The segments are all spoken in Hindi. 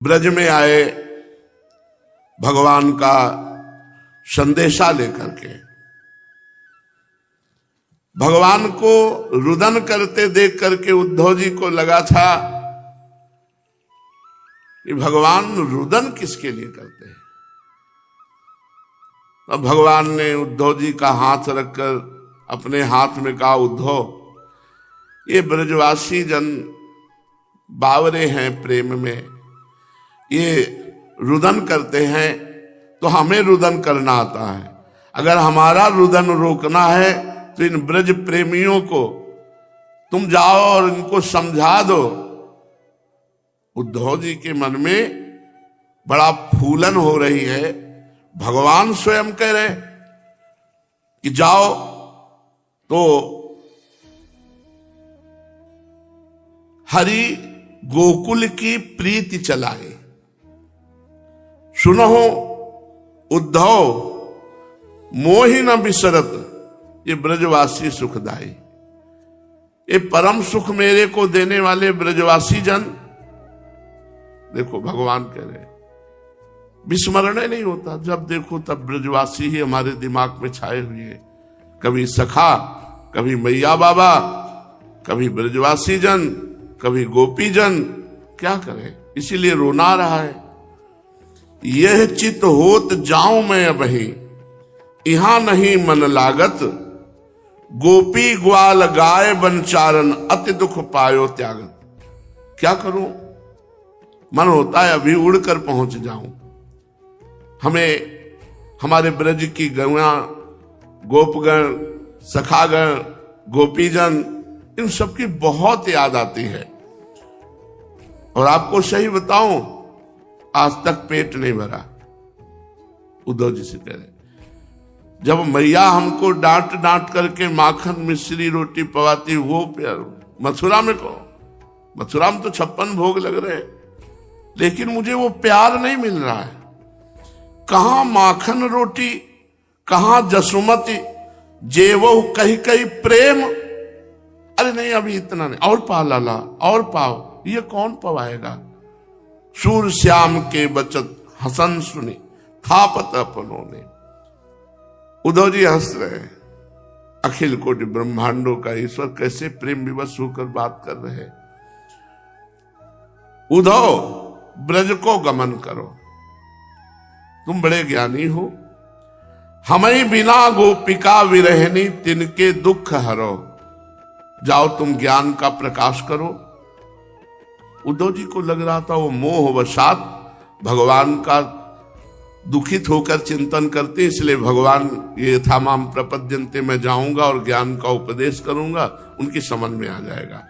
ब्रज में आए भगवान का संदेशा लेकर के। भगवान को रुदन करते देख करके उद्धव जी को लगा था कि भगवान रुदन किसके लिए करते हैं। अब भगवान ने उद्धव जी का हाथ रखकर अपने हाथ में कहा, उद्धव ये ब्रजवासी जन बावरे हैं प्रेम में, ये रुदन करते हैं तो हमें रुदन करना आता है। अगर हमारा रुदन रोकना है तो इन ब्रज प्रेमियों को तुम जाओ और इनको समझा दो। उद्धव जी के मन में बड़ा फूलन हो रही है। भगवान स्वयं कह रहे कि जाओ तो हरि गोकुल की प्रीति चलाए। सुनो उद्धव मोहि न बिसरत ये ब्रजवासी सुखदाई। ये परम सुख मेरे को देने वाले ब्रजवासी जन, देखो भगवान कह रहे विस्मरण नहीं होता, जब देखो तब ब्रजवासी ही हमारे दिमाग में छाए हुए हैं। कभी सखा, कभी मैया बाबा, कभी ब्रजवासी जन, कभी गोपी जन। क्या करें, इसीलिए रोना रहा है। यह चित होत जाऊं मैं अबही, यहां नहीं मन लागत, गोपी ग्वाल गाय बनचारन अति दुख पायो त्यागत। क्या करूं, मन होता है अभी उड़कर पहुंच जाऊं। हमें हमारे ब्रज की गौया, गोपगण, सखागण, गोपीजन, इन सबकी बहुत याद आती है। और आपको सही बताऊं, आज तक पेट नहीं भरा। उद्धव जी से कह रहे, जब मैया हमको डांट डांट करके माखन मिश्री रोटी पवाती, वो प्यार मथुरा में को, मथुरा में तो 56 भोग लग रहे हैं, लेकिन मुझे वो प्यार नहीं मिल रहा है। कहां माखन रोटी, कहां जसुमती, जेवो कही कही प्रेम। अरे नहीं, अभी इतना नहीं, और पा लाला, और पाओ। ये कौन पवाएगा। सूर श्याम के बचत हसन सुनी, थापत अपनों ने। उद्धव जी हंस रहे हैं। अखिल कोटि ब्रह्मांडों का ईश्वर कैसे प्रेम विवश होकर बात कर रहे हैं। उद्धव ब्रज को गमन करो, तुम बड़े ज्ञानी हो। हमें बिना गोपिका विरहनी तिनके दुख हरो। जाओ तुम ज्ञान का प्रकाश करो। उद्धव जी को लग रहा था वो मोह वशात भगवान का दुखित होकर चिंतन करते, इसलिए भगवान ये था माम प्रपद्यन्ते, मैं जाऊंगा और ज्ञान का उपदेश करूंगा, उनकी समझ में आ जाएगा।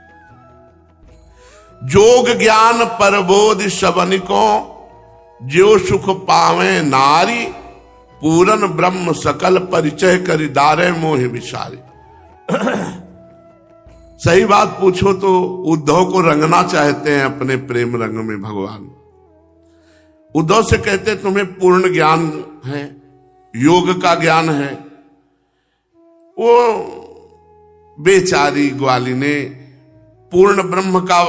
जोग ज्ञान परबोध सबनिको, जो सुख पावे नारी, पूरन ब्रह्म सकल परिचय करी, दारे मोहि विसारी। सही बात पूछो तो उद्धव को रंगना चाहते हैं अपने प्रेम रंग में भगवान। उद्धव से कहते तुम्हें पूर्ण ज्ञान है, योग का ज्ञान है। वो बेचारी ग्वालिने पूर्ण ब्रह्म का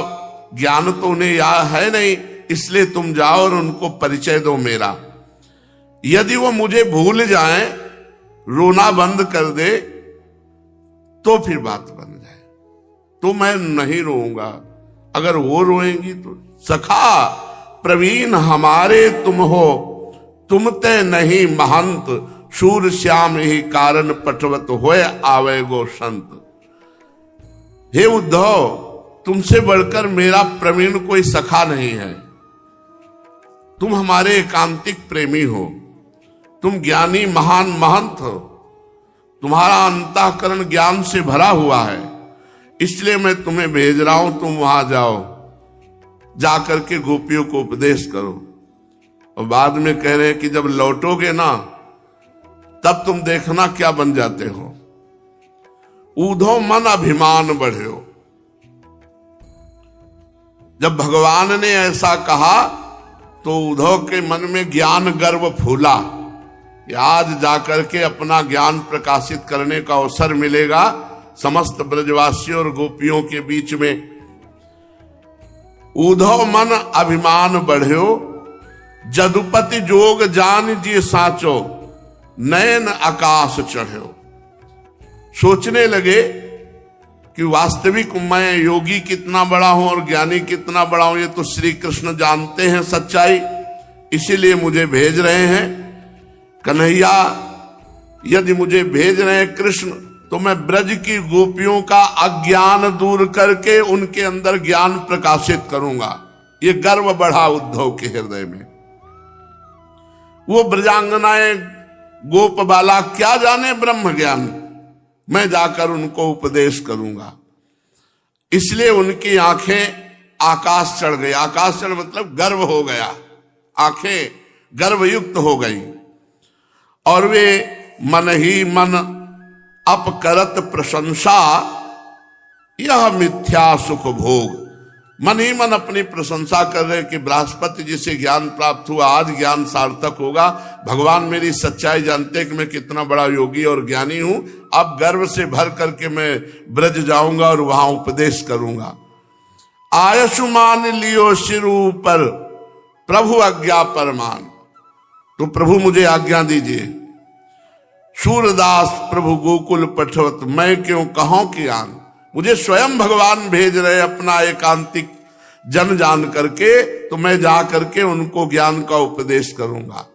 ज्ञान तो उन्हें याद है नहीं, इसलिए तुम जाओ और उनको परिचय दो मेरा। यदि वो मुझे भूल जाएं, रोना बंद कर दे, तो फिर बात बन जाए, तो मैं नहीं रोऊंगा। अगर वो रोएंगी तो सखा प्रवीण हमारे तुम हो, तुम ते नहीं महंत, शूर श्याम ही कारण पटवत होए आवे गो संत। हे उद्धव, तुमसे बढ़कर मेरा प्रवीण कोई सखा नहीं है। तुम हमारे एकांतिक प्रेमी हो, तुम ज्ञानी महान महंत हो, तुम्हारा अंतःकरण ज्ञान से भरा हुआ है, इसलिए मैं तुम्हें भेज रहा हूं। तुम वहां जाओ, जाकर के गोपियों को उपदेश करो। और बाद में कह रहे हैं कि जब लौटोगे ना, तब तुम देखना क्या बन जाते हो। उद्धव मन अभिमान बढ़े। जब भगवान ने ऐसा कहा तो उद्धव के मन में ज्ञान गर्व फूला कि आज जाकर के अपना ज्ञान प्रकाशित करने का अवसर मिलेगा समस्त ब्रजवासियों और गोपियों के बीच में। उधव मन अभिमान बढ़्यो, जदुपति जोग जान जी साचो, नयन आकाश चढ़्यो। सोचने लगे कि वास्तविक मैं योगी कितना बड़ा हूं और ज्ञानी कितना बड़ा हूं, ये तो श्री कृष्ण जानते हैं सच्चाई, इसीलिए मुझे भेज रहे हैं। कन्हैया यदि मुझे भेज रहे हैं कृष्ण, तो मैं ब्रज की गोपियों का अज्ञान दूर करके उनके अंदर ज्ञान प्रकाशित करूंगा। ये गर्व बढ़ा उद्धव के हृदय में। वो ब्रजांगनाएं गोप बाला क्या जाने ब्रह्म ज्ञान, मैं जाकर उनको उपदेश करूंगा। इसलिए उनकी आंखें आकाश चढ़ गई। आकाश चढ़ मतलब गर्व हो गया, आंखें गर्वयुक्त हो गई। और वे मन ही मन अपकरत प्रशंसा, यह मिथ्या सुख भोग। मन ही मन अपनी प्रशंसा कर रहे कि बृहस्पति जी से ज्ञान प्राप्त हुआ, आज ज्ञान सार्थक होगा। भगवान मेरी सच्चाई जानते कि मैं कितना बड़ा योगी और ज्ञानी हूं। अब गर्व से भर करके मैं ब्रज जाऊंगा और वहां उपदेश करूंगा। आयुष्मान लियो सिर ऊपर, प्रभु आज्ञा परमान। तो प्रभु मुझे आज्ञा दीजिए। सूरदास प्रभु गोकुल पठवत, मैं क्यों कहूं कि आन। मुझे स्वयं भगवान भेज रहे अपना एकांतिक जन जान करके, तो मैं जा करके उनको ज्ञान का उपदेश करूंगा।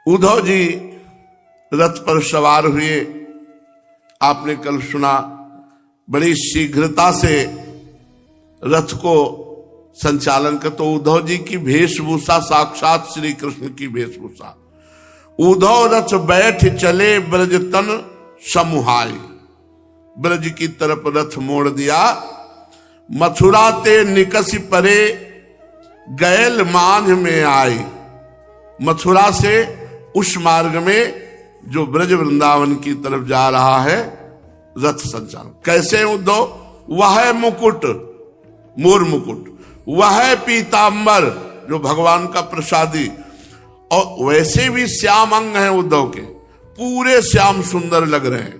उद्धव जी रथ पर सवार हुए। आपने कल सुना, बड़ी शीघ्रता से रथ को संचालन कर। तो उद्धव जी की वेशभूषा साक्षात श्री कृष्ण की वेशभूषा। उद्धव रथ बैठ चले ब्रज तन समूहाय, ब्रज की तरफ रथ मोड़ दिया। मथुरा ते निकस परे, गैल मांझ में आई। मथुरा से उस मार्ग में जो ब्रज वृंदावन की तरफ जा रहा है रथ संचालन। कैसे उद्धव? वह मुकुट, मोर मुकुट, वह पीतांबर जो भगवान का प्रसादी, और वैसे भी श्याम अंग हैं उद्धव के, पूरे श्याम सुंदर लग रहे हैं।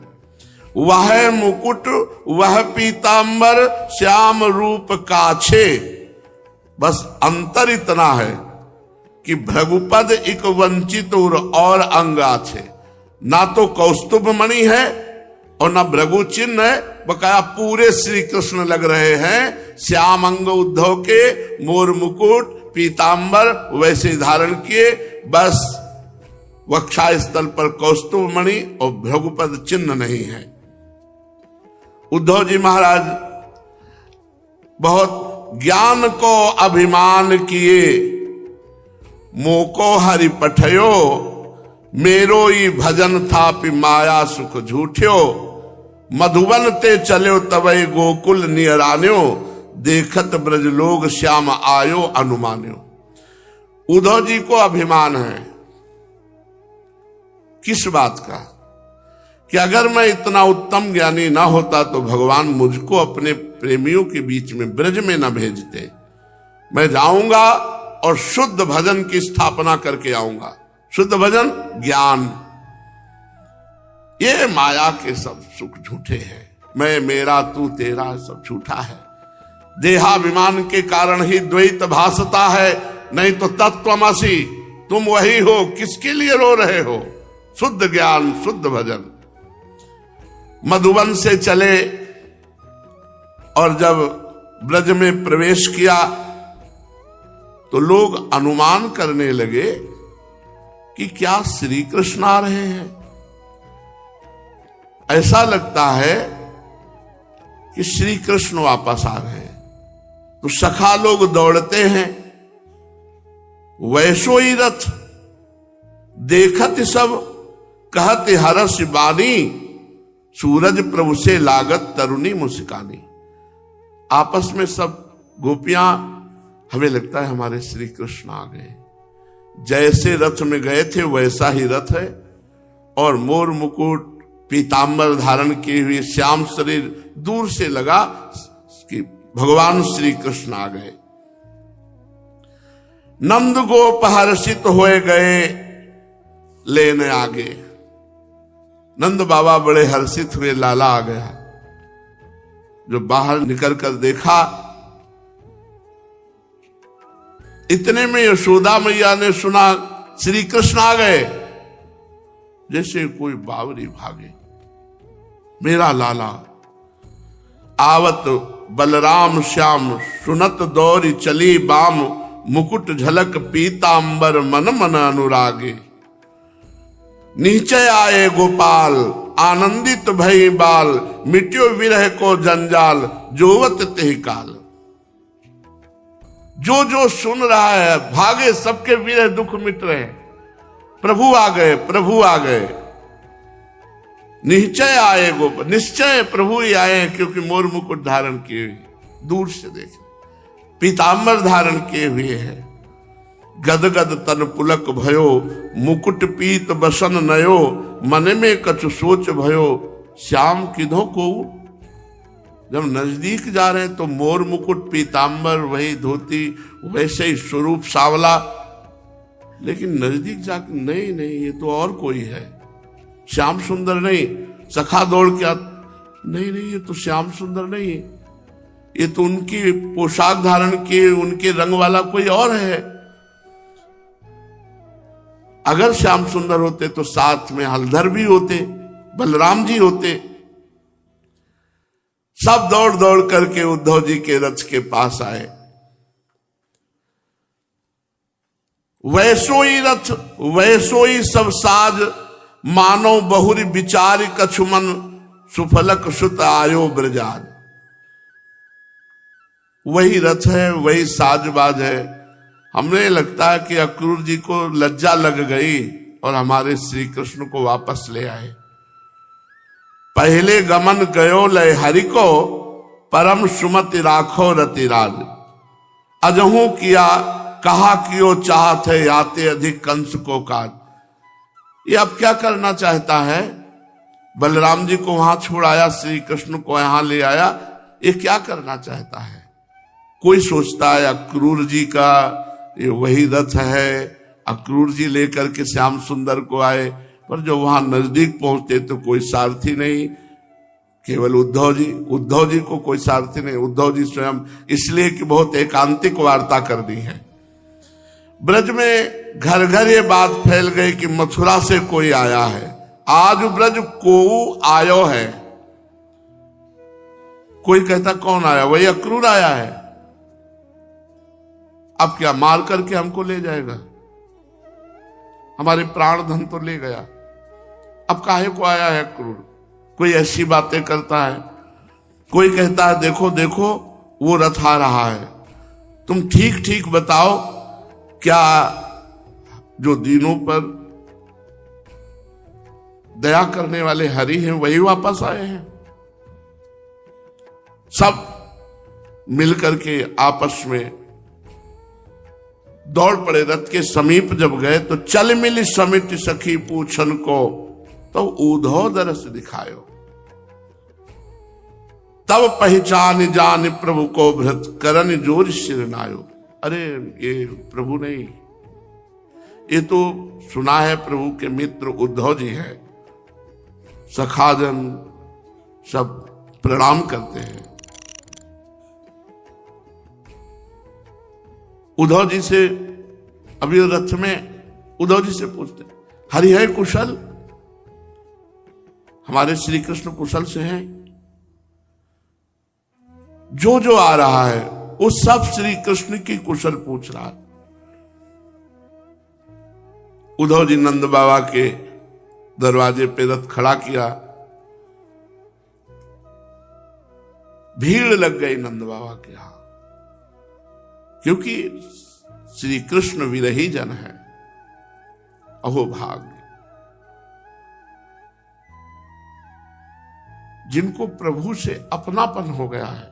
वह मुकुट, वह पीतांबर, श्याम रूप काछे। बस अंतर इतना है कि भृगुपद इक वंचित और अंग आछे। ना तो कौस्तुभ मणि है और ना भृगु चिन्ह है, बकाया पूरे श्री कृष्ण लग रहे हैं। श्याम अंग उद्धव के, मोर मुकुट, पीतांबर वैसे धारण किए, बस वक्षा स्थल पर कौस्तुभ मणि और भृगुपद चिन्ह नहीं है। उद्धव जी महाराज बहुत ज्ञान को अभिमान किए। मोको हरि पठयो, मेरो ही भजन था पि माया सुख झूठ्यो। मधुबन ते चलो तवै गोकुल नियरान्यो, देखत ब्रज लोग श्याम आयो अनुमान्यो। उद्धव जी को अभिमान है किस बात का? कि अगर मैं इतना उत्तम ज्ञानी ना होता तो भगवान मुझको अपने प्रेमियों के बीच में ब्रज में न भेजते। मैं जाऊंगा और शुद्ध भजन की स्थापना करके आऊंगा। शुद्ध भजन ज्ञान। ये माया के सब सुख झूठे हैं। मैं मेरा तू तेरा सब झूठा है। देहाभिमान के कारण ही द्वैत भासता है, नहीं तो तत्वमसि तुम वही हो। किसके लिए रो रहे हो? शुद्ध ज्ञान, शुद्ध भजन। मधुबन से चले और जब ब्रज में प्रवेश किया तो लोग अनुमान करने लगे कि क्या श्री कृष्ण आ रहे हैं। ऐसा लगता है कि श्री कृष्ण वापस आ रहे हैं। तो सखा लोग दौड़ते हैं। वैसो ही रथ देखत सब, कहते हरस बानी, सूरज प्रभु से लागत तरुणी मुस्कानी। आपस में सब गोपियां, हमें लगता है हमारे श्री कृष्ण आ गए। जैसे रथ में गए थे वैसा ही रथ है, और मोर मुकुट पीतांबर धारण किए हुए श्याम शरीर, दूर से लगा कि भगवान श्री कृष्ण आ गए। नंद गोप हर्षित होए गए लेने आगे। नंद बाबा बड़े हर्षित हुए, लाला आ गया। जो बाहर निकल कर देखा इतने में यशोदा मैया ने सुना श्री कृष्ण आ गए। जैसे कोई बावरी भागे, मेरा लाला। आवत बलराम श्याम सुनत दौरी चली बाम, मुकुट झलक पीतांबर मन मन अनुरागे। नीचे आए गोपाल आनंदित भई बाल, मिट्यो विरह को जंजाल जोवत तेहि काल। जो जो सुन रहा है भागे, सबके विरह दुख मिट रहे। प्रभु आ गए, प्रभु आ गए। निश्चय आए गोपाल, निश्चय प्रभु ही आए हैं, क्योंकि मोर मुकुट धारण किए हुए, दूर से देख, पीतांबर धारण किए हुए हैं। गदगद तन पुलक भयो, मुकुट पीत बसन नयो, मन में कछु सोच भयो, श्याम किधो को। जब नजदीक जा रहे हैं तो मोर मुकुट पीतांबर, वही धोती, वैसे ही स्वरूप सावला। लेकिन नजदीक जाकर नहीं नहीं, ये तो और कोई है, श्याम सुंदर नहीं। सखा दौड़ के नहीं नहीं, ये तो श्याम सुंदर नहीं, ये तो उनकी पोशाक धारण किए उनके रंग वाला कोई और है। अगर श्याम सुंदर होते तो साथ में हलधर भी होते, बलराम जी होते। सब दौड़ दौड़ करके उद्धव जी के रथ के पास आए। वैसोई रथ वैसोई सब साज, मानो बहुरी विचार कछुमन, सुफलक सुत आयो ब्रजाज। वही रथ है, वही साजबाज है। हमें लगता है कि अक्रूर जी को लज्जा लग गई और हमारे श्री कृष्ण को वापस ले आए। पहले गमन गयो लय हरि को, परम सुमति राखो रतिराज। अजहू किया कहा कियो चाहत है, आते अधिक कंस को काज। ये अब क्या करना चाहता है? बलराम जी को वहां छोड़ाया, श्री कृष्ण को यहां ले आया, ये क्या करना चाहता है? कोई सोचता है अक्रूर जी का ये वही रथ है, अक्रूर जी लेकर के श्याम सुंदर को आए। पर जब वहां नजदीक पहुंचते तो कोई सारथी नहीं, केवल उद्धव जी को कोई सारथी नहीं। उद्धव जी स्वयं, इसलिए कि बहुत एकांतिक वार्ता कर दी है। ब्रज में घर घर ये बात फैल गई कि मथुरा से कोई आया है, आज ब्रज को आयो है। कोई कहता कौन आया? वही अक्रूर आया है। अब क्या मार करके हमको ले जाएगा? हमारे प्राण धन तो ले गया, अब काहे को आया है अक्रूर? कोई ऐसी बातें करता है। कोई कहता है देखो देखो वो रथ आ रहा है, तुम ठीक ठीक बताओ, क्या जो दीनों पर दया करने वाले हरि हैं वही वापस आए हैं? सब मिलकर के आपस में दौड़ पड़े। रथ के समीप जब गए तो चल मिली समिति सखी पूछन को, तो उद्धव दरस दिखायो। तब पहचान जान प्रभु को भृत, करन जोर सिर नायो। अरे ये प्रभु नहीं, ये तो सुना है प्रभु के मित्र उद्धव जी है। सखाजन सब प्रणाम करते हैं। उद्धव जी से अभी रथ में उद्धव जी से पूछते हरि है कुशल? हमारे श्री कृष्ण कुशल से हैं। जो जो आ रहा है वो सब श्री कृष्ण की कुशल पूछ रहा है। उद्धव जी नंद बाबा के दरवाजे पे रथ खड़ा किया, भीड़ लग गई नंद बाबा के यहां, क्योंकि श्री कृष्ण विरही जन है। अहो भाग्य जिनको प्रभु से अपनापन हो गया है।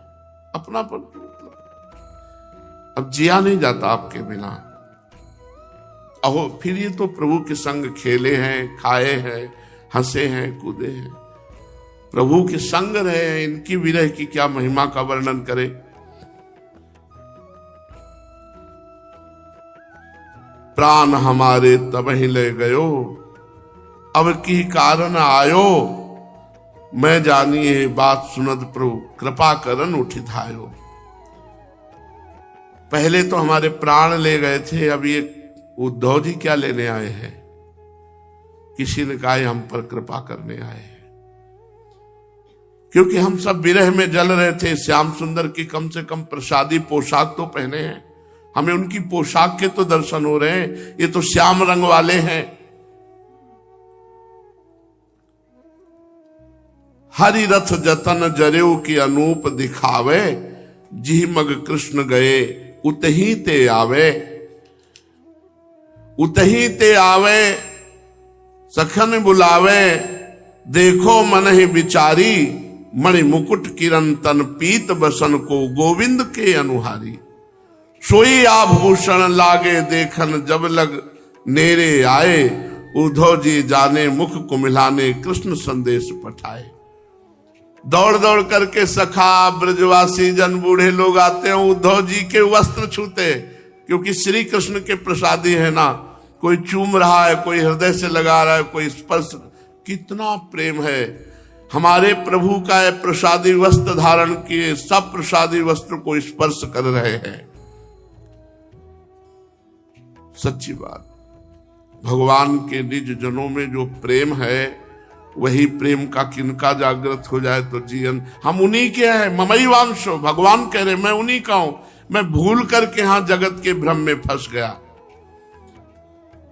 अपनापन अब जिया नहीं जाता आपके बिना। अहो फिर ये तो प्रभु के संग खेले हैं, खाए हैं, हंसे हैं, कूदे हैं, प्रभु के संग रहे हैं। इनकी विरह की क्या महिमा का वर्णन करे। प्राण हमारे तब ही ले गयो, अब की कारण आयो, मैं जानिए बात सुनद प्रभु, कृपा करन उठिधायो। पहले तो हमारे प्राण ले गए थे, अब ये उद्धव जी क्या लेने आए हैं? किसी ने कहा हम पर कृपा करने आए हैं, क्योंकि हम सब विरह में जल रहे थे। श्याम सुंदर की कम से कम प्रसादी पोशाक तो पहने हैं, हमें उनकी पोशाक के तो दर्शन हो रहे हैं, ये तो श्याम रंग वाले हैं। हरि रथ जतन जरेऊ की अनूप दिखावे, जी मग कृष्ण गए उतही ते आवे। उतही ते आवे सखन बुलावे, देखो मन ही विचारी, मणि मुकुट किरण तन पीत बसन को गोविंद के अनुहारी। सोई आभूषण लागे देखन जब लग नेरे आए, उद्धव जी जाने मुख को मिलाने कृष्ण संदेश पठाए। दौड़ दौड़ करके सखा ब्रजवासी जन बूढ़े लोग आते हैं, उद्धव जी के वस्त्र छूते, क्योंकि श्री कृष्ण के प्रसादी है ना। कोई चूम रहा है, कोई हृदय से लगा रहा है, कोई स्पर्श। कितना प्रेम है हमारे प्रभु का है। प्रसादी वस्त्र धारण किए, सब प्रसादी वस्त्र को स्पर्श कर रहे हैं। सच्ची बात, भगवान के निज जनों में जो प्रेम है, वही प्रेम का किनका जागृत हो जाए तो जीवन हम उन्हीं के हैं। ममई वांशो, भगवान कह रहे मैं उन्हीं का हूं। मैं भूल करके यहां जगत के भ्रम में फंस गया।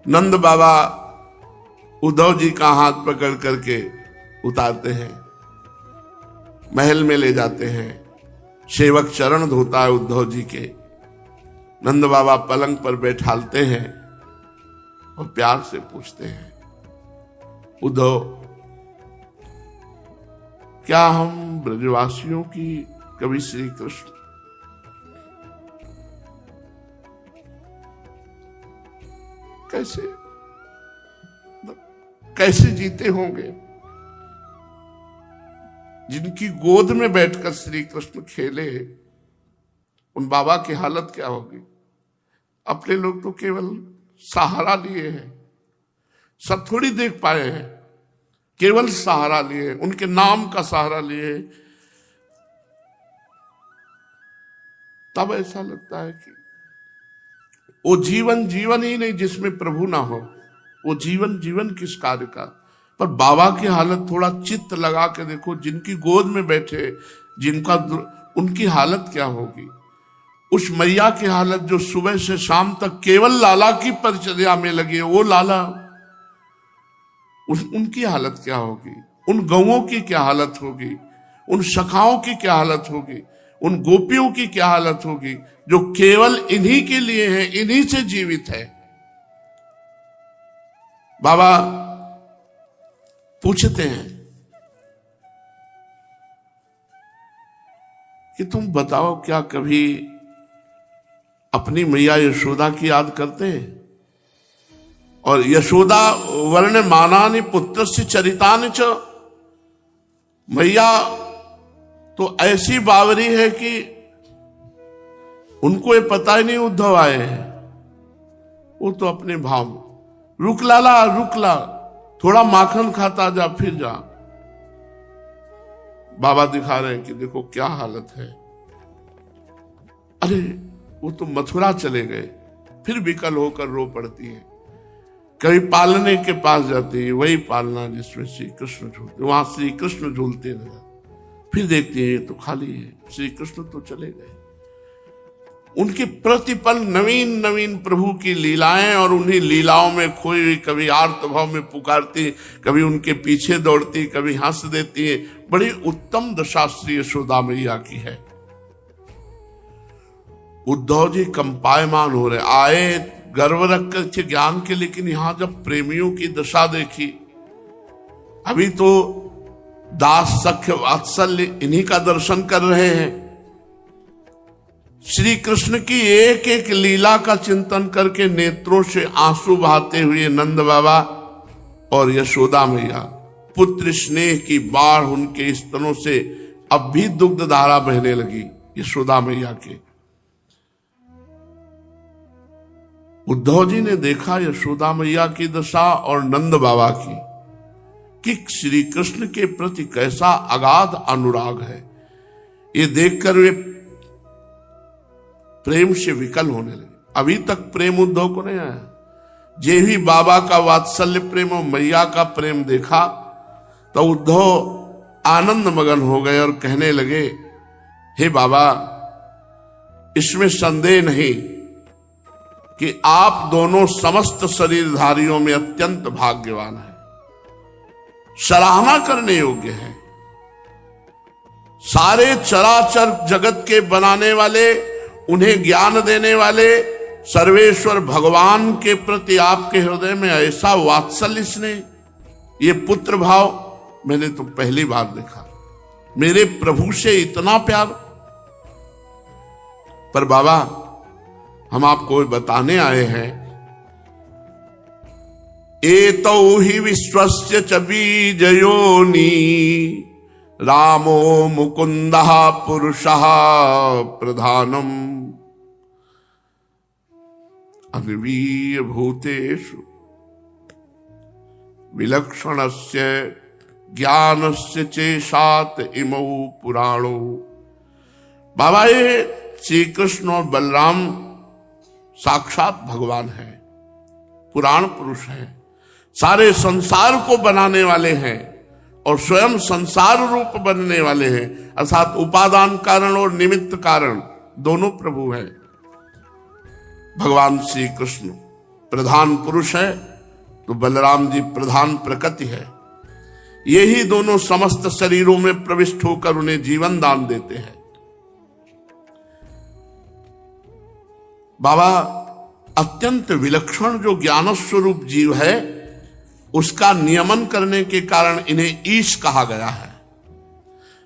नंद बाबा उद्धव जी का हाथ पकड़ करके उतारते हैं, महल में ले जाते हैं। सेवक चरण धोता है उद्धव जी के। नंद बाबा पलंग पर बैठालते हैं और प्यार से पूछते हैं, उद्धव क्या हम ब्रजवासियों की कभी श्री कृष्ण कैसे जीते होंगे? जिनकी गोद में बैठकर श्री कृष्ण खेले, उन बाबा की हालत क्या होगी? अपने लोग तो केवल सहारा लिए हैं, सब थोड़ी देख पाए हैं, केवल सहारा लिए, उनके नाम का सहारा लिए। तब ऐसा लगता है कि वो जीवन जीवन ही नहीं जिसमें प्रभु ना हो। वो जीवन जीवन किस कार्य का? पर बाबा की हालत थोड़ा चित्त लगा के देखो, जिनकी गोद में बैठे, जिनका उनकी हालत क्या होगी? उस मैया की हालत जो सुबह से शाम तक केवल लाला की परिचर्या में लगी है, वो लाला, उनकी हालत क्या होगी? उन गौओं की क्या हालत होगी? उन सखाओं की क्या हालत होगी? उन गोपियों की क्या हालत होगी जो केवल इन्हीं के लिए है, इन्हीं से जीवित है। बाबा पूछते हैं कि तुम बताओ, क्या कभी अपनी मैया यशोदा की याद करते हैं? और यशोदा वर्ण मानानि पुत्रस्य चरितानि च, मैया तो ऐसी बावरी है कि उनको ये पता ही नहीं उद्धव आए हैं। वो तो अपने भाव, रुक लाला रुक ला, थोड़ा माखन खाता जा, फिर जा। बाबा दिखा रहे हैं कि देखो क्या हालत है। अरे वो तो मथुरा चले गए, फिर विकल होकर रो पड़ती है। कभी पालने के पास जाती है, वही पालना जिसमें श्री कृष्ण झूलते, वहां श्री कृष्ण झूलते रहे। फिर देखती है ये तो खाली है, श्री कृष्ण तो चले गए। उनके प्रतिपल नवीन नवीन प्रभु की लीलाएं, और उन्हीं लीलाओं में खोई हुई, कभी आर्तभाव में पुकारती, कभी उनके पीछे दौड़ती, कभी हंस देती है। बड़ी उत्तम दशा श्री यशोदा मैया की है। उद्धव जी कंपायमान हो रहे, आए गर्व रख कर ज्ञान के, लेकिन यहां जब प्रेमियों की दशा देखी, अभी तो दास सख्य वात्सल्य इन्हीं का दर्शन कर रहे हैं। श्री कृष्ण की एक एक लीला का चिंतन करके नेत्रों से आंसू बहाते हुए नंद बाबा और यशोदा मैया, पुत्र स्नेह की बाढ़ उनके स्तनों से अब भी दुग्ध धारा बहने लगी यशोदा मैया के। उद्धव जी ने देखा यशोदा मैया की दशा और नंद बाबा की, कि श्री कृष्ण के प्रति कैसा अगाध अनुराग है। ये देखकर वे प्रेम से विकल होने लगे। अभी तक प्रेम उद्धव को नहीं आया। जे ही बाबा का वात्सल्य प्रेम और मैया का प्रेम देखा तो उद्धव आनंद मगन हो गए और कहने लगे, हे बाबा, इसमें संदेह नहीं कि आप दोनों समस्त शरीरधारियों में अत्यंत भाग्यवान हैं, सराहना करने योग्य हैं। सारे चराचर जगत के बनाने वाले, उन्हें ज्ञान देने वाले सर्वेश्वर भगवान के प्रति आपके हृदय में ऐसा वात्सल्य स्नेह, ये पुत्र भाव मैंने तो पहली बार देखा। मेरे प्रभु से इतना प्यार। पर बाबा, हम आपको बताने आए हैं, एतौ हि विश्वस्य च बीजयोनि रामो मुकुंदः पुरुषः प्रधानम अन्वीय भूतेषु विलक्षणस्य ज्ञानस्य चेशात इमौ पुराणो। बाबा, ये श्री कृष्ण और बलराम साक्षात भगवान हैं, पुराण पुरुष हैं, सारे संसार को बनाने वाले हैं और स्वयं संसार रूप बनने वाले हैं, अर्थात उपादान कारण और निमित्त कारण दोनों प्रभु हैं। भगवान श्री कृष्ण प्रधान पुरुष है तो बलराम जी प्रधान प्रकृति है। यही दोनों समस्त शरीरों में प्रविष्ट होकर उन्हें जीवन दान देते हैं। बाबा, अत्यंत विलक्षण जो ज्ञान स्वरूप जीव है, उसका नियमन करने के कारण इन्हें ईश कहा गया है।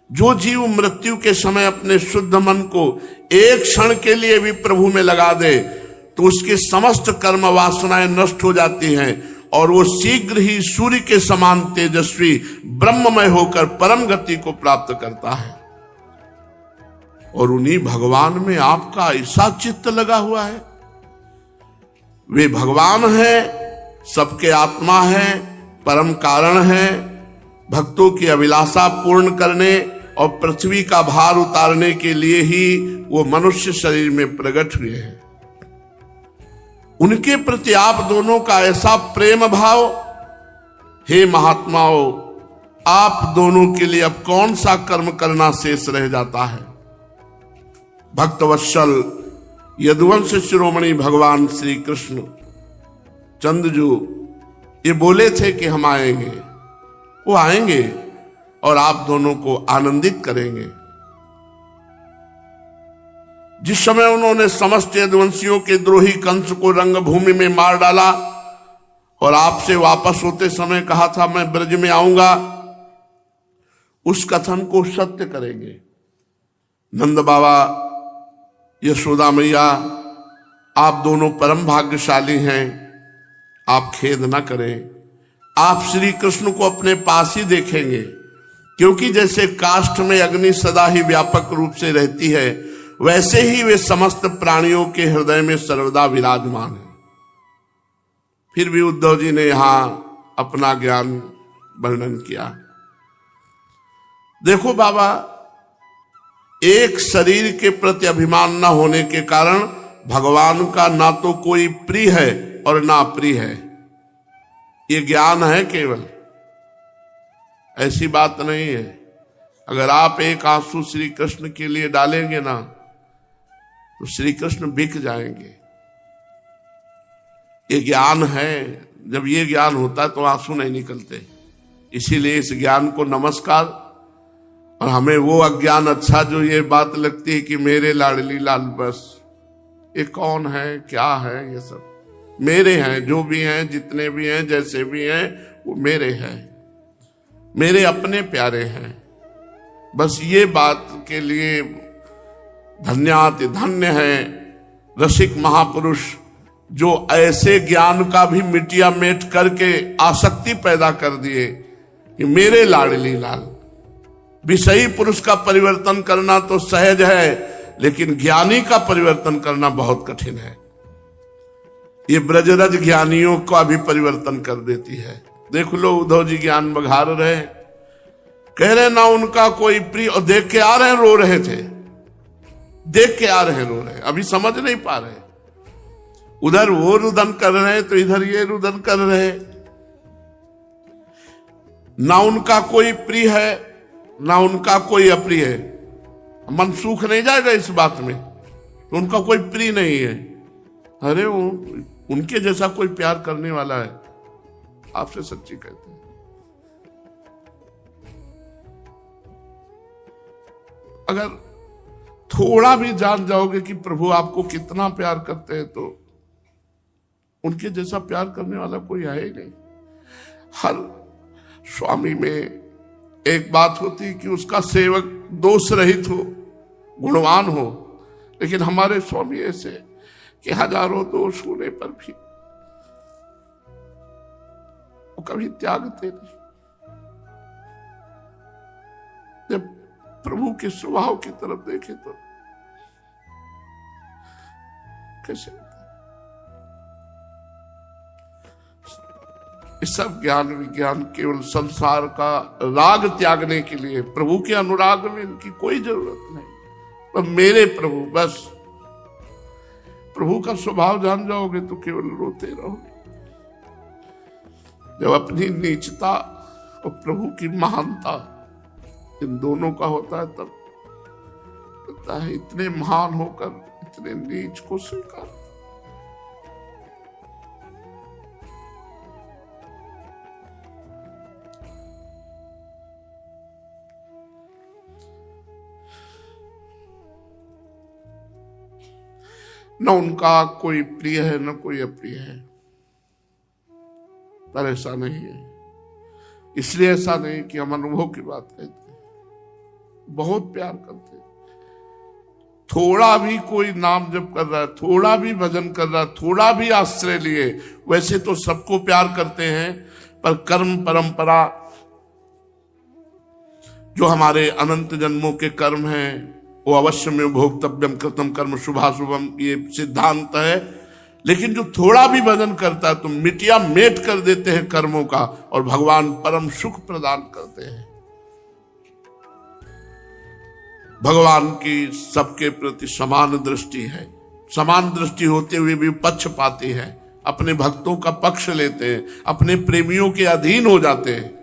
जो जीव मृत्यु के समय अपने शुद्ध मन को एक क्षण के लिए भी प्रभु में लगा दे तो उसकी समस्त कर्म वासनाएं नष्ट हो जाती हैं और वो शीघ्र ही सूर्य के समान तेजस्वी ब्रह्ममय होकर परम गति को प्राप्त करता है। और उन्हीं भगवान में आपका ऐसा चित्त लगा हुआ है। वे भगवान हैं, सबके आत्मा है, परम कारण है, भक्तों की अभिलाषा पूर्ण करने और पृथ्वी का भार उतारने के लिए ही वो मनुष्य शरीर में प्रकट हुए हैं। उनके प्रति आप दोनों का ऐसा प्रेम भाव, हे महात्माओं, आप दोनों के लिए अब कौन सा कर्म करना शेष रह जाता है। भक्तवत्सल यदुवंश शिरोमणि भगवान श्री कृष्ण चंद्रजू ये बोले थे कि हम आएंगे, वो आएंगे और आप दोनों को आनंदित करेंगे। जिस समय उन्होंने समस्त यदुवंशियों के द्रोही कंस को रंगभूमि में मार डाला और आपसे वापस होते समय कहा था मैं ब्रज में आऊंगा, उस कथन को सत्य करेंगे। नंद बाबा, यशोदा मैया, आप दोनों परम भाग्यशाली हैं, आप खेद न करें। आप श्री कृष्ण को अपने पास ही देखेंगे, क्योंकि जैसे काष्ठ में अग्नि सदा ही व्यापक रूप से रहती है, वैसे ही वे समस्त प्राणियों के हृदय में सर्वदा विराजमान है। फिर भी उद्धव जी ने यहां अपना ज्ञान वर्णन किया। देखो बाबा, एक शरीर के प्रति अभिमान न होने के कारण भगवान का ना तो कोई प्रिय है और ना प्रिय है। ये ज्ञान है केवल, ऐसी बात नहीं है। अगर आप एक आंसू श्री कृष्ण के लिए डालेंगे ना तो श्री कृष्ण बिक जाएंगे। ये ज्ञान है। जब ये ज्ञान होता है तो आंसू नहीं निकलते। इसीलिए इस ज्ञान को नमस्कार। और हमें वो अज्ञान अच्छा जो ये बात लगती है कि मेरे लाडली लाल, बस ये कौन है, क्या है, ये सब मेरे हैं। जो भी हैं, जितने भी हैं, जैसे भी हैं, वो मेरे हैं, मेरे अपने प्यारे हैं। बस ये बात के लिए धन्याति धन्य है रसिक महापुरुष जो ऐसे ज्ञान का भी मिटिया मेट करके आसक्ति पैदा कर दिए कि मेरे लाडली लाल। विषयी पुरुष का परिवर्तन करना तो सहज है, लेकिन ज्ञानी का परिवर्तन करना बहुत कठिन है। ये ब्रजरज ज्ञानियों का भी परिवर्तन कर देती है। देख लो, उद्धव जी ज्ञान बघार रहे, कह रहे ना उनका कोई प्रिय, और देख के आ रहे हैं, रो रहे थे। देख के आ रहे रो रहे, अभी समझ नहीं पा रहे। उधर वो रुदन कर रहे तो इधर ये रुदन कर रहे। ना उनका कोई प्रिय है ना उनका कोई अप्रिय है। मन सूख नहीं जाएगा इस बात में, तो उनका कोई प्रिय नहीं है। अरे वो उनके जैसा कोई प्यार करने वाला है, आपसे सच्ची कहते हैं। अगर थोड़ा भी जान जाओगे कि प्रभु आपको कितना प्यार करते हैं, तो उनके जैसा प्यार करने वाला कोई है ही नहीं। हर स्वामी में एक बात होती कि उसका सेवक दोष रहित हो, गुणवान हो, लेकिन हमारे स्वामी ऐसे कि हजारों दोष होने पर भी वो कभी त्यागते नहीं। जब प्रभु के स्वभाव की तरफ देखें तो कैसे इस सब ज्ञान विज्ञान केवल संसार का राग त्यागने के लिए, प्रभु के अनुराग में इनकी कोई जरूरत नहीं। पर मेरे प्रभु, बस प्रभु का स्वभाव जान जाओगे तो केवल रोते रहोगे। जब अपनी नीचता और प्रभु की महानता इन दोनों का होता है, तब लगता है इतने महान होकर इतने नीच को स्वीकार। न उनका कोई प्रिय है न कोई अप्रिय है, पर ऐसा नहीं है। इसलिए ऐसा नहीं कि हम अनुभव की बात कहते हैं, बहुत प्यार करते हैं। थोड़ा भी कोई नाम जप कर रहा है, थोड़ा भी भजन कर रहा है, थोड़ा भी आश्रय लिए, वैसे तो सबको प्यार करते हैं, पर कर्म परंपरा जो हमारे अनंत जन्मों के कर्म हैं, वो अवश्य में भोक्तव्यम कृतम कर्म शुभाशुभम, ये सिद्धांत है। लेकिन जो थोड़ा भी भजन करता है तो मिटिया मेट कर देते हैं कर्मों का, और भगवान परम सुख प्रदान करते हैं। भगवान की सबके प्रति समान दृष्टि है, समान दृष्टि होते हुए भी पक्षपाती है, अपने भक्तों का पक्ष लेते हैं, अपने प्रेमियों के अधीन हो जाते हैं।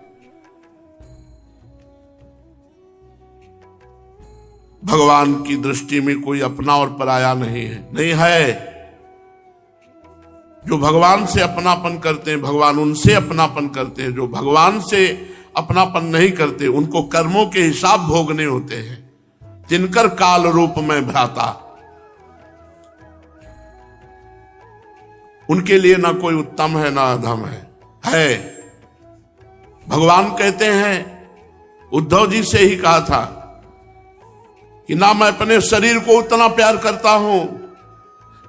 भगवान की दृष्टि में कोई अपना और पराया नहीं है, नहीं है। जो भगवान से अपनापन करते हैं, भगवान उनसे अपनापन करते हैं। जो भगवान से अपनापन नहीं करते, उनको कर्मों के हिसाब भोगने होते हैं। जिनकर काल रूप में भ्राता, उनके लिए ना कोई उत्तम है ना अधम है। भगवान कहते हैं, उद्धव जी से ही कहा था कि ना मैं अपने शरीर को उतना प्यार करता हूं,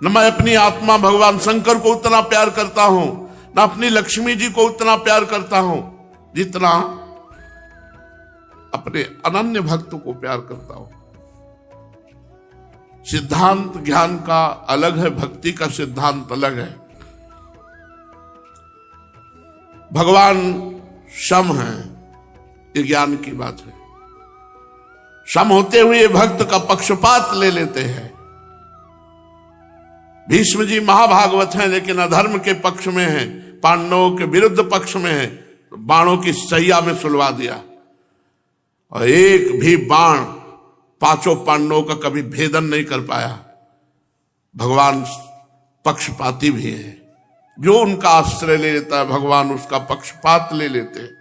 न मैं अपनी आत्मा भगवान शंकर को उतना प्यार करता हूं, न अपनी लक्ष्मी जी को उतना प्यार करता हूं जितना अपने अनन्य भक्त को प्यार करता हूं। सिद्धांत ज्ञान का अलग है, भक्ति का सिद्धांत अलग है। भगवान सम है, ये ज्ञान की बात है। सम होते हुए भक्त का पक्षपात ले लेते हैं। भीष्म जी महाभागवत हैं, लेकिन अधर्म के पक्ष में हैं, पांडवों के विरुद्ध पक्ष में हैं, तो बाणों की सैया में सुलवा दिया, और एक भी बाण पांचों पांडवों का कभी भेदन नहीं कर पाया। भगवान पक्षपाती भी है, जो उनका आश्रय ले लेता है भगवान उसका पक्षपात ले लेते हैं।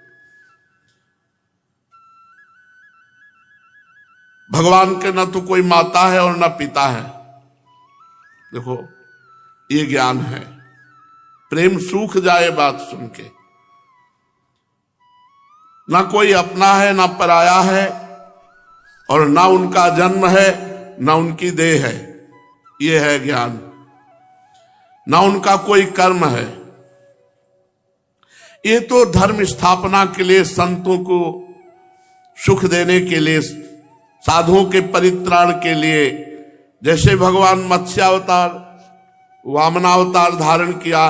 भगवान के न तो कोई माता है और न पिता है। देखो, ये ज्ञान है। प्रेम सूख जाए बात सुन के। ना कोई अपना है ना पराया है, और ना उनका जन्म है ना उनकी देह है, ये है ज्ञान। ना उनका कोई कर्म है। ये तो धर्म स्थापना के लिए, संतों को सुख देने के लिए, साधुओं के परित्राण के लिए, जैसे भगवान मत्स्यावतार वामनावतार धारण किया,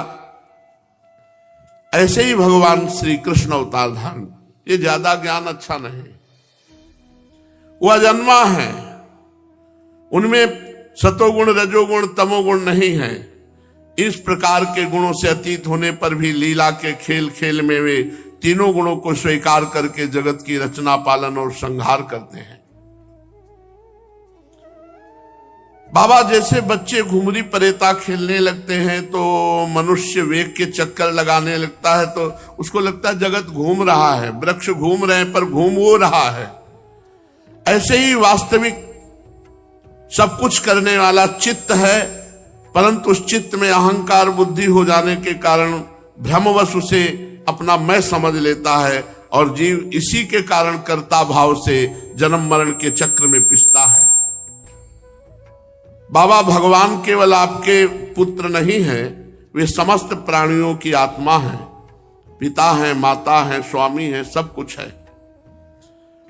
ऐसे ही भगवान श्री कृष्ण अवतार धारण। ये ज्यादा ज्ञान अच्छा नहीं। वो अजन्मा है, उनमें सतोगुण, रजोगुण, तमोगुण नहीं है। इस प्रकार के गुणों से अतीत होने पर भी लीला के खेल खेल में वे तीनों गुणों को स्वीकार करके जगत की रचना, पालन और संहार करते हैं। बाबा जैसे बच्चे घुमरी परेता खेलने लगते हैं तो मनुष्य वेग के चक्कर लगाने लगता है, तो उसको लगता है जगत घूम रहा है, वृक्ष घूम रहे हैं, पर घूम वो रहा है। ऐसे ही वास्तविक सब कुछ करने वाला चित्त है, परंतु उस चित्त में अहंकार बुद्धि हो जाने के कारण भ्रमवश उसे अपना मैं समझ लेता है और जीव इसी के कारण कर्ता भाव से जन्म मरण के चक्र में पिसता है। बाबा भगवान केवल आपके पुत्र नहीं हैं, वे समस्त प्राणियों की आत्मा हैं, पिता हैं, माता हैं, स्वामी हैं, सब कुछ है।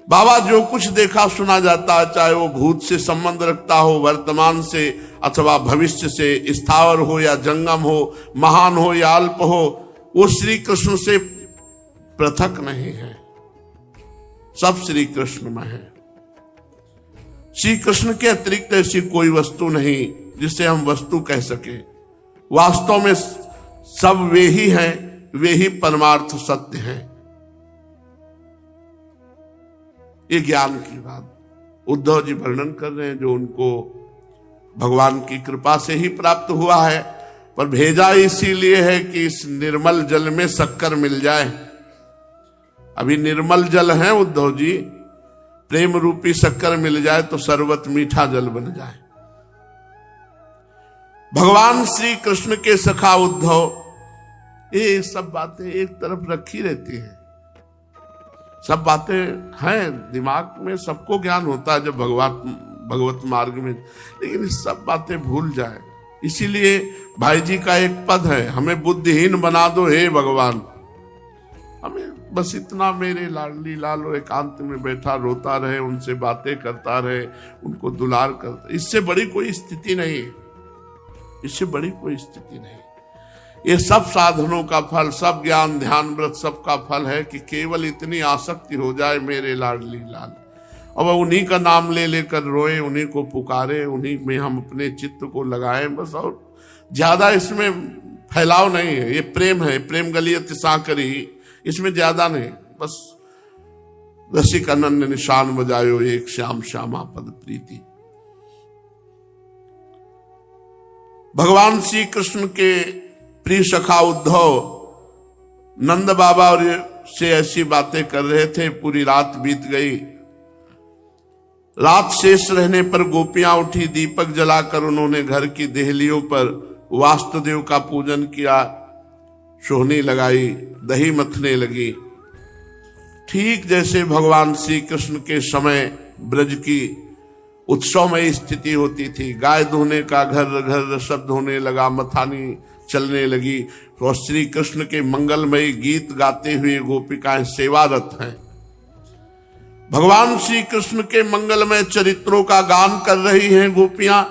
बाबा जो कुछ देखा सुना जाता है, चाहे वो भूत से संबंध रखता हो, वर्तमान से अथवा भविष्य से, स्थावर हो या जंगम हो, महान हो या अल्प हो, वो श्री कृष्ण से पृथक नहीं है, सब श्री कृष्ण में है। श्री कृष्ण के अतिरिक्त ऐसी कोई वस्तु नहीं जिसे हम वस्तु कह सके। वास्तव में सब वे ही हैं, वे ही परमार्थ सत्य हैं। ये ज्ञान की बात उद्धव जी वर्णन कर रहे हैं, जो उनको भगवान की कृपा से ही प्राप्त हुआ है, पर भेजा इसीलिए है कि इस निर्मल जल में शक्कर मिल जाए। अभी निर्मल जल है उद्धव जी, प्रेम रूपी शक्कर मिल जाए तो शरबत मीठा जल बन जाए। भगवान श्री कृष्ण के सखा उद्धव, ये सब बातें एक तरफ रखी रहती हैं। सब बातें हैं दिमाग में, सबको ज्ञान होता है जब भगवत मार्ग में, लेकिन सब बातें भूल जाए। इसीलिए भाई जी का एक पद है, हमें बुद्धिहीन बना दो हे भगवान। हमें बस इतना, मेरे लाडली लालो एकांत में बैठा रोता रहे, उनसे बातें करता रहे, उनको दुलार करता, इससे बड़ी कोई स्थिति नहीं है, इससे बड़ी कोई स्थिति नहीं। ये सब साधनों का फल, सब ज्ञान ध्यान व्रत सबका फल है कि केवल इतनी आसक्ति हो जाए मेरे लाडली लाल, और वह उन्हीं का नाम ले लेकर रोए, उन्हीं को पुकारे, उन्हीं में हम अपने चित्त को लगाएं बस। और ज्यादा इसमें फैलाव नहीं है, ये प्रेम है, प्रेम गलियत साकरी, इसमें ज्यादा नहीं, बस रसिक अनन्य निशान बजायो एक श्याम श्यामा पद प्रीति। भगवान श्री कृष्ण के प्रिय सखा उद्धव नंद बाबा और से ऐसी बातें कर रहे थे। पूरी रात बीत गई। रात शेष रहने पर गोपियां उठी, दीपक जलाकर उन्होंने घर की देहलियों पर वास्तुदेव का पूजन किया, सोहनी लगाई, दही मथने लगी। ठीक जैसे भगवान श्री कृष्ण के समय ब्रज की उत्सवमयी स्थिति होती थी। गाय धोने का घर घर शब्द होने लगा, मथानी चलने लगी, और श्री कृष्ण के मंगलमयी गीत गाते हुए गोपिकाएं सेवारत हैं। भगवान श्री कृष्ण के मंगलमय चरित्रों का गान कर रही हैं गोपियां,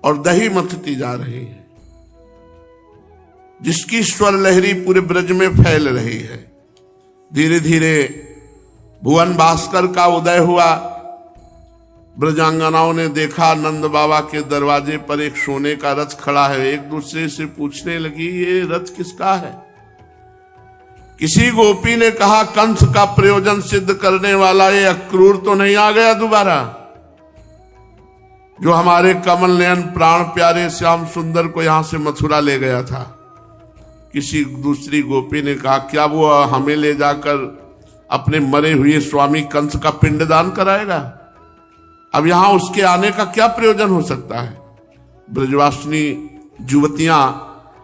और दही मथती जा रही हैं, जिसकी स्वर लहरी पूरे ब्रज में फैल रही है। धीरे धीरे भुवन भास्कर का उदय हुआ। ब्रजांगनाओं ने देखा नंद बाबा के दरवाजे पर एक सोने का रथ खड़ा है। एक दूसरे से पूछने लगी, ये रथ किसका है? किसी गोपी ने कहा, कंस का प्रयोजन सिद्ध करने वाला ये अक्रूर तो नहीं आ गया दोबारा, जो हमारे कमल नयन प्राण प्यारे श्याम सुंदर को यहां से मथुरा ले गया था। किसी दूसरी गोपी ने कहा, क्या वो हमें ले जाकर अपने मरे हुए स्वामी कंस का पिंडदान कराएगा? अब यहां उसके आने का क्या प्रयोजन हो सकता है? ब्रजवासिनी युवतियां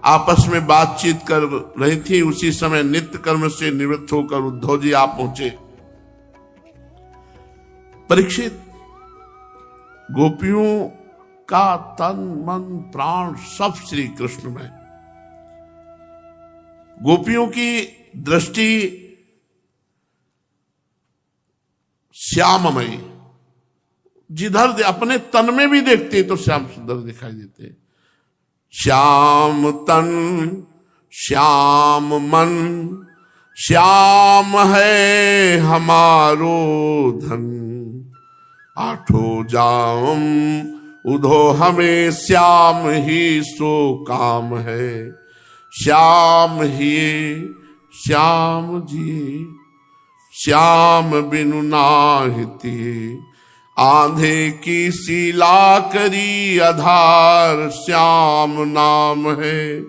आपस में बातचीत कर रही थी। उसी समय नित्य कर्म से निवृत्त होकर उद्धव जी आ पहुंचे। परीक्षित, गोपियों का तन मन प्राण सब श्री कृष्ण में। गोपियों की दृष्टि श्याममयी, जिधर अपने तन में भी देखते तो श्याम सुंदर दिखाई देते। श्याम तन श्याम मन, श्याम है हमारो धन, आठो जाम उधो हमें श्याम ही सो काम है। श्याम ही श्याम जी श्याम बिनु नाहिती, आंधे की सीला करी आधार श्याम नाम है।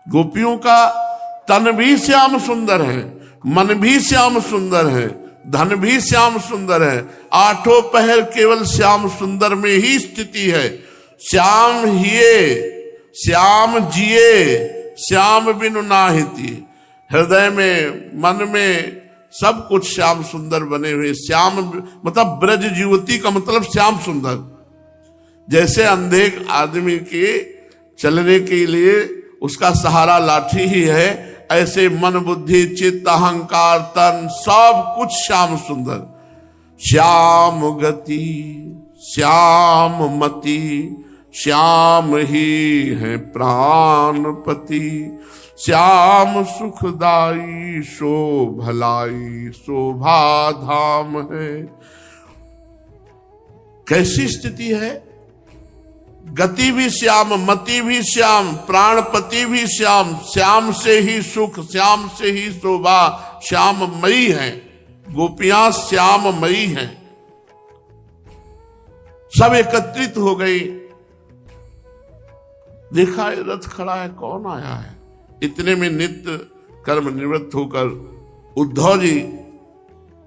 गोपियों का तन भी श्याम सुंदर है, मन भी श्याम सुंदर है, धन भी श्याम सुंदर है। आठों पहर केवल श्याम सुंदर में ही स्थिति है। श्याम हिये श्याम जिए श्याम बिनु नाहिती। हृदय में मन में सब कुछ श्याम सुंदर बने हुए। श्याम मतलब ब्रज युवती का मतलब श्याम सुंदर। जैसे अंधे आदमी के चलने के लिए उसका सहारा लाठी ही है, ऐसे मन बुद्धि चित्त अहंकार तन सब कुछ श्याम सुंदर। श्याम गति श्याम मति श्याम ही है प्राणपति। श्याम सुखदाई सो भलाई शोभा धाम है। कैसी स्थिति है? गति भी श्याम, मति भी श्याम, प्राणपति भी श्याम। श्याम से ही सुख, श्याम से ही शोभा, श्याममयी है। गोपियां श्याममयी हैं। सब एकत्रित हो गई। देखा रथ खड़ा है, कौन आया है? इतने में नित्य कर्म निवृत्त होकर उद्धव जी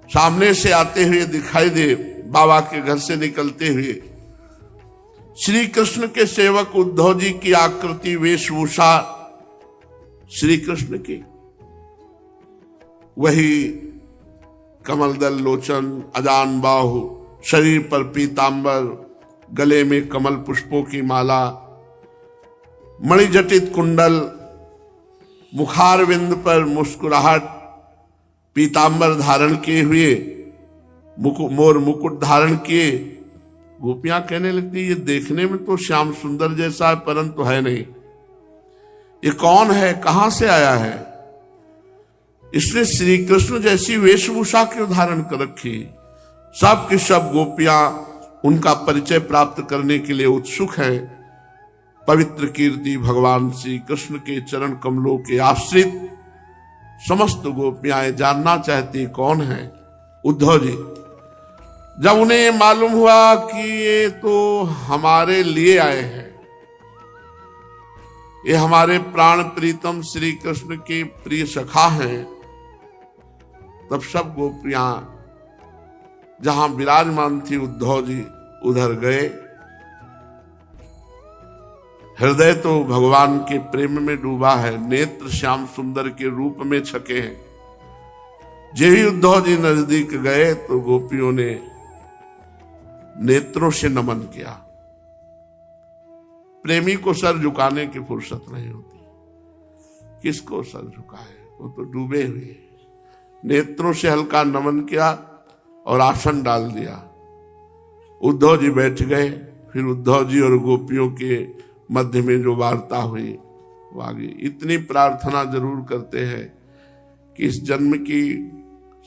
सामने से आते हुए दिखाई दे। बाबा के घर से निकलते हुए श्री कृष्ण के सेवक उद्धव जी की आकृति वेशभूषा श्री कृष्ण की, वही कमलदल लोचन, अजान बाहु, शरीर पर पीतांबर, गले में कमल पुष्पों की माला, मणिजटित कुंडल, मुखारविंद पर मुस्कुराहट, पीतांबर धारण किए हुए, मोर मुकुट धारण किए। गोपियां कहने लगती ये देखने में तो श्याम सुंदर जैसा है, परंतु है नहीं। ये कौन है, कहां से आया है? इसने श्री कृष्ण जैसी वेशभूषा क्यों धारण कर रखी? सब की सब गोपियां उनका परिचय प्राप्त करने के लिए उत्सुक है। पवित्र कीर्ति भगवान श्री कृष्ण के चरण कमलों के आश्रित समस्त गोपियां जानना चाहती कौन है उद्धव जी। जब उन्हें मालूम हुआ कि ये तो हमारे लिए आए हैं, ये हमारे प्राण प्रीतम श्री कृष्ण के प्रिय सखा हैं, तब सब गोपियां जहां विराजमान थी उद्धव जी उधर गए। हृदय तो भगवान के प्रेम में डूबा है, नेत्र श्याम सुंदर के रूप में छके हैं। जब ही उद्धव जी नजदीक गए तो गोपियों ने नेत्रों से नमन किया। प्रेमी को सर झुकाने की फुर्सत नहीं होती, किसको सर झुकाए, वो तो डूबे हुए। नेत्रों से हल्का नमन किया और आसन डाल दिया। उद्धव जी बैठ गए। फिर उद्धव जी और गोपियों के मध्य में जो वार्ता हुई वो आगे। इतनी प्रार्थना जरूर करते हैं कि इस जन्म की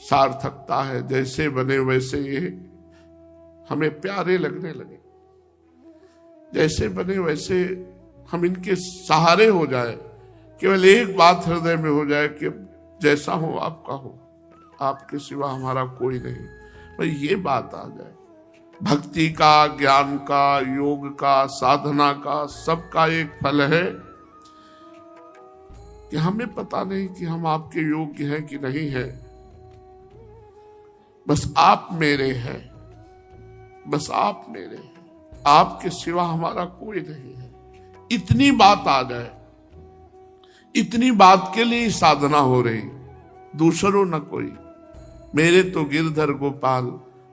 सार्थकता है, जैसे बने वैसे ये हमें प्यारे लगने लगे, जैसे बने वैसे हम इनके सहारे हो जाए। केवल एक बात हृदय में हो जाए कि जैसा हो आपका हो, आपके सिवा हमारा कोई नहीं। भाई ये बात आ जाए। भक्ति का, ज्ञान का, योग का, साधना का, सबका एक फल है कि हमें पता नहीं कि हम आपके योग्य हैं कि नहीं है। बस आप मेरे हैं, बस आप मेरे हैं, आपके सिवा हमारा कोई नहीं है। इतनी बात आ जाए, इतनी बात के लिए साधना हो रही। दूसरों न कोई, मेरे तो गिरधर गोपाल,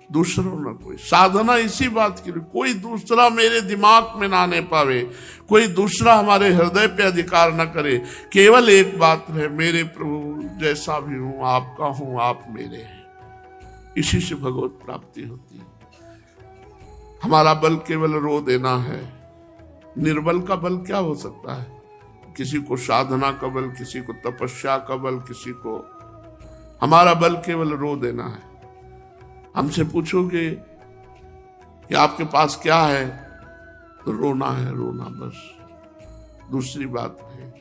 दूसरों न कोई। साधना इसी बात के लिए, कोई दूसरा मेरे दिमाग में ना आने पावे, कोई दूसरा हमारे हृदय पे अधिकार न करे। केवल एक बात है, मेरे प्रभु जैसा भी हूं आपका हूं, आप मेरे हैं। इसी से भगवत प्राप्ति होती है। हमारा बल केवल रो देना है। निर्बल का बल क्या हो सकता है? किसी को साधना का बल, किसी को तपस्या का बल, किसी को। हमारा बल केवल रो देना है। हमसे पूछोगे कि आपके पास क्या है, तो रोना है, रोना बस, दूसरी बात नहीं।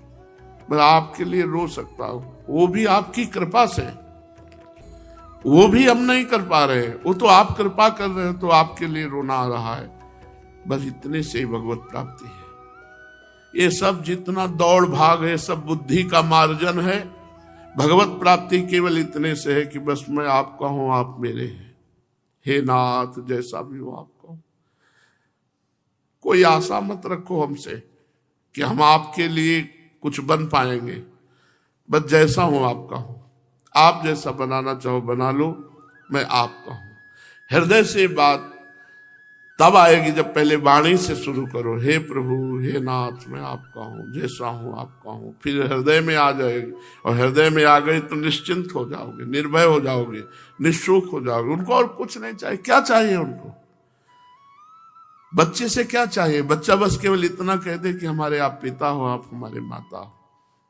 मैं आपके लिए रो सकता हूं, वो भी आपकी कृपा से, वो भी हम नहीं कर पा रहे, वो तो आप कृपा कर रहे हो, तो आपके लिए रोना आ रहा है। बस इतने से ही भगवत प्राप्ति है। ये सब जितना दौड़ भाग है, सब बुद्धि का मार्जन है। भगवत प्राप्ति केवल इतने से है कि बस मैं आपका हूं, आप मेरे हैं। हे नाथ, जैसा भी हो आपका हूं। कोई आशा मत रखो हमसे कि हम आपके लिए कुछ बन पाएंगे। बस जैसा हूं आपका हूं, आप जैसा बनाना चाहो बना लो, मैं आपका हूं। हृदय से बात तब आएगी जब पहले वाणी से शुरू करो, हे प्रभु, हे नाथ, मैं आपका हूं, जैसा हूं आपका हूं। फिर हृदय में आ जाएगी, और हृदय में आ गई तो निश्चिंत हो जाओगे, निर्भय हो जाओगे, निःशुक हो जाओगे। उनको और कुछ नहीं चाहिए। क्या चाहिए उनको? बच्चे से क्या चाहिए? बच्चा बस केवल इतना कह दे कि हमारे आप पिता हो, आप हमारे माता हो।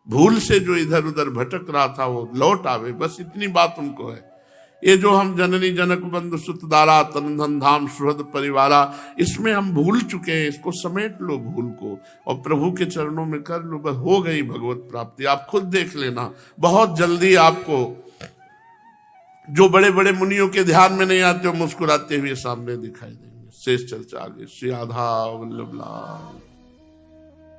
भूल से जो इधर उधर भटक रहा था वो लौट आवे, बस इतनी बात उनको है। ये जो हम जननी जनक बंधु सुत दारा तन धन धाम सुहृद परिवारा, इसमें हम भूल चुके हैं। इसको समेट लो भूल को, और प्रभु के चरणों में कर लो, बस हो गई भगवत प्राप्ति। आप खुद देख लेना, बहुत जल्दी आपको जो बड़े बड़े मुनियों के ध्यान में नहीं आते, वो मुस्कुराते हुए सामने दिखाई देंगे। शेष चर्चा आगे। श्री राधा वल्लभ लाल।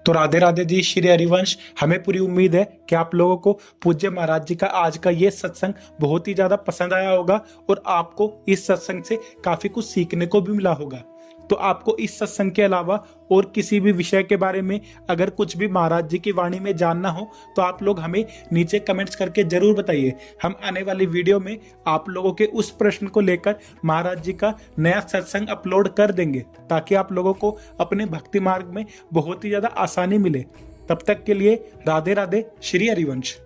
तो राधे राधे जी, श्री हरिवंश। हमें पूरी उम्मीद है कि आप लोगों को पूज्य महाराज जी का आज का ये सत्संग बहुत ही ज्यादा पसंद आया होगा, और आपको इस सत्संग से काफी कुछ सीखने को भी मिला होगा। तो आपको इस सत्संग के अलावा और किसी भी विषय के बारे में अगर कुछ भी महाराज जी की वाणी में जानना हो, तो आप लोग हमें नीचे कमेंट्स करके जरूर बताइए। हम आने वाली वीडियो में आप लोगों के उस प्रश्न को लेकर महाराज जी का नया सत्संग अपलोड कर देंगे, ताकि आप लोगों को अपने भक्ति मार्ग में बहुत ही ज्यादा आसानी मिले। तब तक के लिए राधे राधे, श्री हरिवंश।